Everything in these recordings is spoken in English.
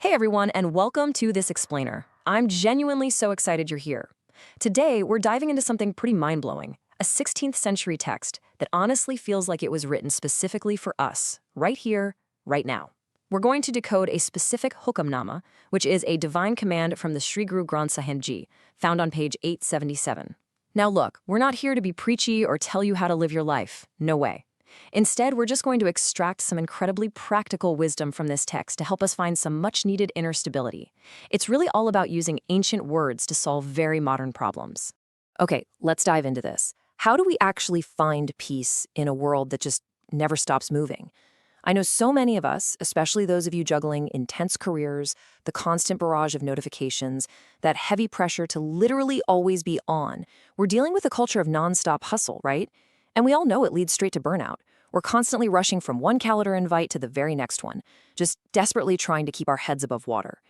Hey everyone, and welcome to This Explainer. I'm genuinely so excited you're here. Today, we're diving into something pretty mind-blowing, a 16th century text that honestly feels like it was written specifically for us, right here, right now. We're going to decode a specific Hukamnama, which is a divine command from the Sri Guru Granth Sahib Ji, found on page 877. Now look, we're not here to be preachy or tell you how to live your life. No way. Instead, we're just going to extract some incredibly practical wisdom from this text to help us find some much-needed inner stability. It's really all about using ancient words to solve very modern problems. Okay, let's dive into this. How do we actually find peace in a world that just never stops moving? I know so many of us, especially those of you juggling intense careers, the constant barrage of notifications, that heavy pressure to literally always be on. We're dealing with a culture of nonstop hustle, right? And we all know it leads straight to burnout. We're constantly rushing from one calendar invite to the very next one, just desperately trying to keep our heads above water.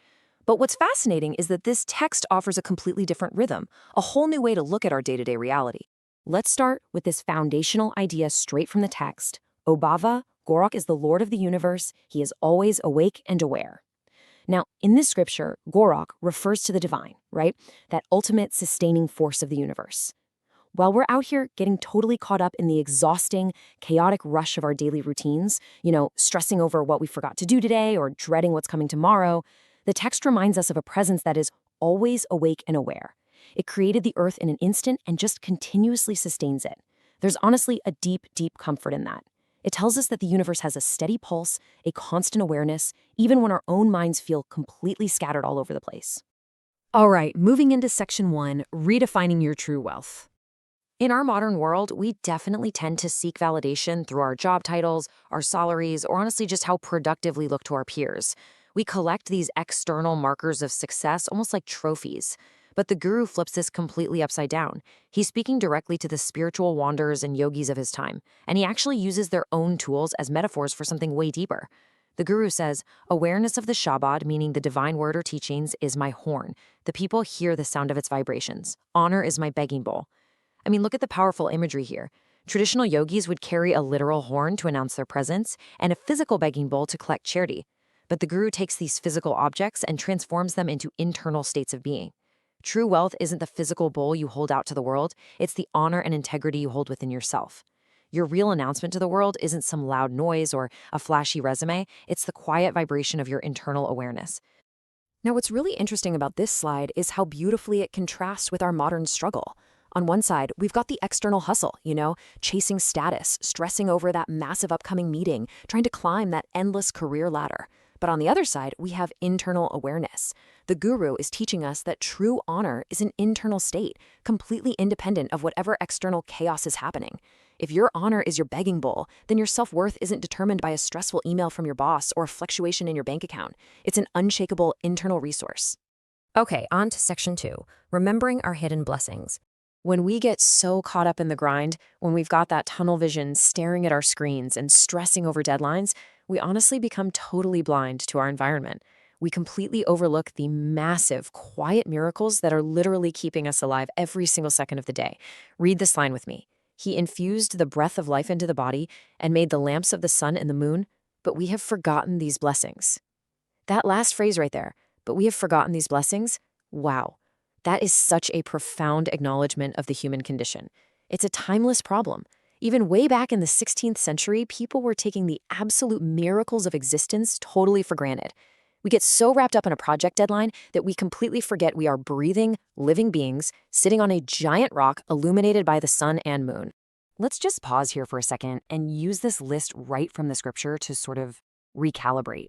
But what's fascinating is that this text offers a completely different rhythm, a whole new way to look at our day-to-day reality. Let's start with this foundational idea straight from the text. O Bhava, Gorakh is the Lord of the universe. He is always awake and aware. Now, in this scripture, Gorakh refers to the divine, right? That ultimate sustaining force of the universe. While we're out here getting totally caught up in the exhausting, chaotic rush of our daily routines, stressing over what we forgot to do today or dreading what's coming tomorrow, the text reminds us of a presence that is always awake and aware. It created the earth in an instant and just continuously sustains it. There's honestly a deep, deep comfort in that. It tells us that the universe has a steady pulse, a constant awareness, even when our own minds feel completely scattered all over the place. All right, moving into section 1, redefining your true wealth. In our modern world, we definitely tend to seek validation through our job titles, our salaries, or honestly just how productive we look to our peers. We collect these external markers of success almost like trophies. But the guru flips this completely upside down. He's speaking directly to the spiritual wanderers and yogis of his time, and he actually uses their own tools as metaphors for something way deeper. The guru says, awareness of the Shabad, meaning the divine word or teachings, is my horn. The people hear the sound of its vibrations. Honor is my begging bowl. I mean, look at the powerful imagery here. Traditional yogis would carry a literal horn to announce their presence and a physical begging bowl to collect charity. But the guru takes these physical objects and transforms them into internal states of being. True wealth isn't the physical bowl you hold out to the world, it's the honor and integrity you hold within yourself. Your real announcement to the world isn't some loud noise or a flashy resume, it's the quiet vibration of your internal awareness. Now, what's really interesting about this slide is how beautifully it contrasts with our modern struggle. On one side, we've got the external hustle, chasing status, stressing over that massive upcoming meeting, trying to climb that endless career ladder. But on the other side, we have internal awareness. The guru is teaching us that true honor is an internal state, completely independent of whatever external chaos is happening. If your honor is your begging bowl, then your self-worth isn't determined by a stressful email from your boss or a fluctuation in your bank account. It's an unshakable internal resource. Okay, on to section 2, remembering our hidden blessings. When we get so caught up in the grind, when we've got that tunnel vision staring at our screens and stressing over deadlines, we honestly become totally blind to our environment. We completely overlook the massive, quiet miracles that are literally keeping us alive every single second of the day. Read this line with me. He infused the breath of life into the body and made the lamps of the sun and the moon, but we have forgotten these blessings. That last phrase right there, but we have forgotten these blessings, wow. That is such a profound acknowledgement of the human condition. It's a timeless problem. Even way back in the 16th century, people were taking the absolute miracles of existence totally for granted. We get so wrapped up in a project deadline that we completely forget we are breathing, living beings sitting on a giant rock illuminated by the sun and moon. Let's just pause here for a second and use this list right from the scripture to sort of recalibrate.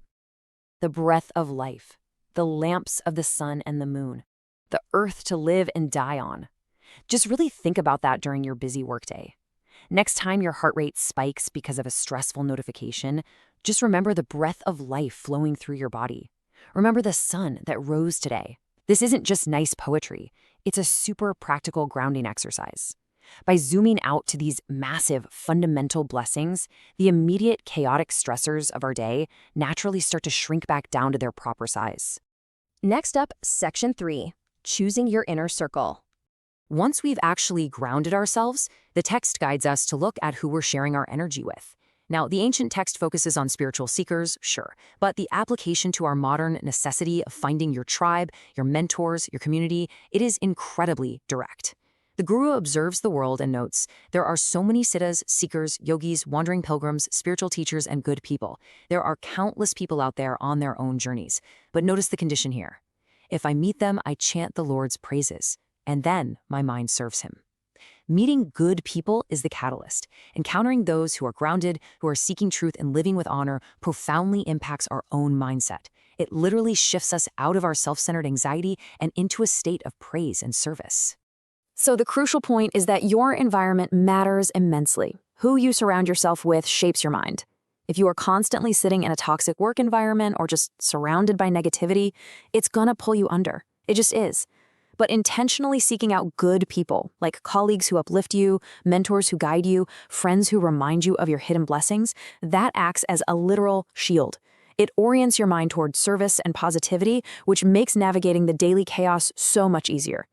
The breath of life, the lamps of the sun and the moon, the earth to live and die on. Just really think about that during your busy workday. Next time your heart rate spikes because of a stressful notification, just remember the breath of life flowing through your body. Remember the sun that rose today. This isn't just nice poetry. It's a super practical grounding exercise. By zooming out to these massive, fundamental blessings, the immediate chaotic stressors of our day naturally start to shrink back down to their proper size. Next up, section 3. Choosing your inner circle. Once we've actually grounded ourselves, the text guides us to look at who we're sharing our energy with. Now, the ancient text focuses on spiritual seekers, sure, but the application to our modern necessity of finding your tribe, your mentors, your community, it is incredibly direct. The Guru observes the world and notes, there are so many Siddhas, seekers, yogis, wandering pilgrims, spiritual teachers, and good people. There are countless people out there on their own journeys. But notice the condition here. If I meet them, I chant the Lord's praises, and then my mind serves him. Meeting good people is the catalyst. Encountering those who are grounded, who are seeking truth and living with honor profoundly impacts our own mindset. It literally shifts us out of our self-centered anxiety and into a state of praise and service. So the crucial point is that your environment matters immensely. Who you surround yourself with shapes your mind. If you are constantly sitting in a toxic work environment or just surrounded by negativity, it's gonna pull you under. It just is. But intentionally seeking out good people, like colleagues who uplift you, mentors who guide you, friends who remind you of your hidden blessings, that acts as a literal shield. It orients your mind toward service and positivity, which makes navigating the daily chaos so much easier.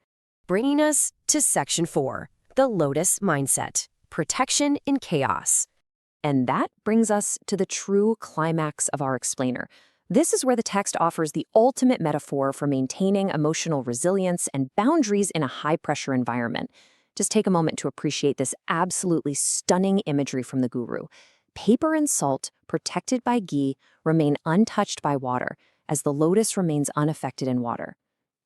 Bringing us to Section 4, the Lotus Mindset, Protection in Chaos. And that brings us to the true climax of our explainer. This is where the text offers the ultimate metaphor for maintaining emotional resilience and boundaries in a high-pressure environment. Just take a moment to appreciate this absolutely stunning imagery from the Guru. Paper and salt, protected by ghee, remain untouched by water, as the lotus remains unaffected in water.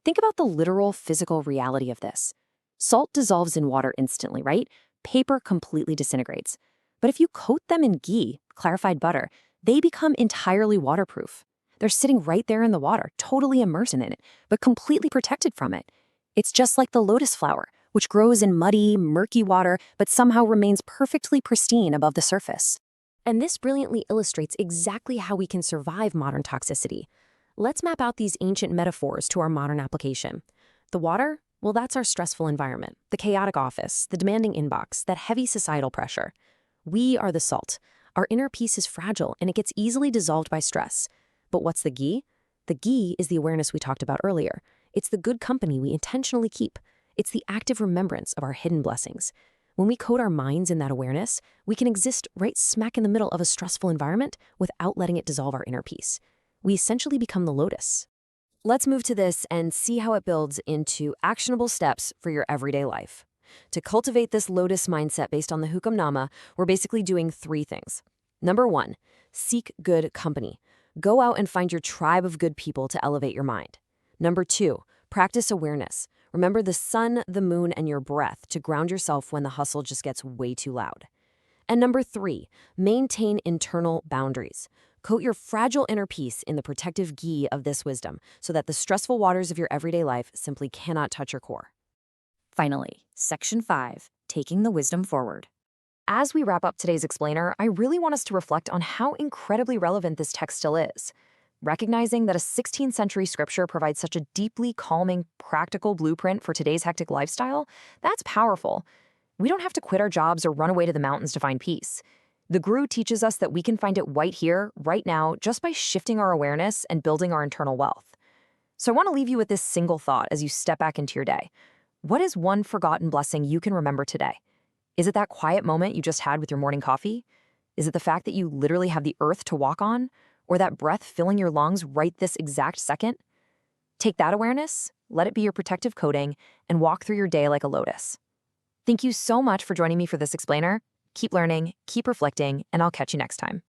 Think about the literal physical reality of this. Salt dissolves in water instantly, right? Paper completely disintegrates. But if you coat them in ghee, clarified butter, they become entirely waterproof. They're sitting right there in the water, totally immersed in it, but completely protected from it. It's just like the lotus flower, which grows in muddy, murky water, but somehow remains perfectly pristine above the surface. And this brilliantly illustrates exactly how we can survive modern toxicity. Let's map out these ancient metaphors to our modern application. The water, well, that's our stressful environment, the chaotic office, the demanding inbox, that heavy societal pressure. We are the salt. Our inner peace is fragile, and it gets easily dissolved by stress. But what's the ghee? The ghee is the awareness we talked about earlier. It's the good company we intentionally keep. It's the active remembrance of our hidden blessings. When we coat our minds in that awareness, we can exist right smack in the middle of a stressful environment without letting it dissolve our inner peace. We essentially become the lotus. Let's move to this and see how it builds into actionable steps for your everyday life. To cultivate this lotus mindset based on the Hukamnama, we're basically doing 3 things. Number 1, seek good company. Go out and find your tribe of good people to elevate your mind. Number 2, practice awareness. Remember the sun, the moon, and your breath to ground yourself when the hustle just gets way too loud. And number 3, maintain internal boundaries. Coat your fragile inner peace in the protective ghee of this wisdom so that the stressful waters of your everyday life simply cannot touch your core. Finally, Section 5, taking the wisdom forward. As we wrap up today's explainer, I really want us to reflect on how incredibly relevant this text still is. Recognizing that a 16th century scripture provides such a deeply calming, practical blueprint for today's hectic lifestyle, that's powerful. We don't have to quit our jobs or run away to the mountains to find peace. The Guru teaches us that we can find it right here, right now, just by shifting our awareness and building our internal wealth. So I want to leave you with this single thought as you step back into your day. What is one forgotten blessing you can remember today? Is it that quiet moment you just had with your morning coffee? Is it the fact that you literally have the earth to walk on? Or that breath filling your lungs right this exact second? Take that awareness, let it be your protective coating, and walk through your day like a lotus. Thank you so much for joining me for this explainer. Keep learning, keep reflecting, and I'll catch you next time.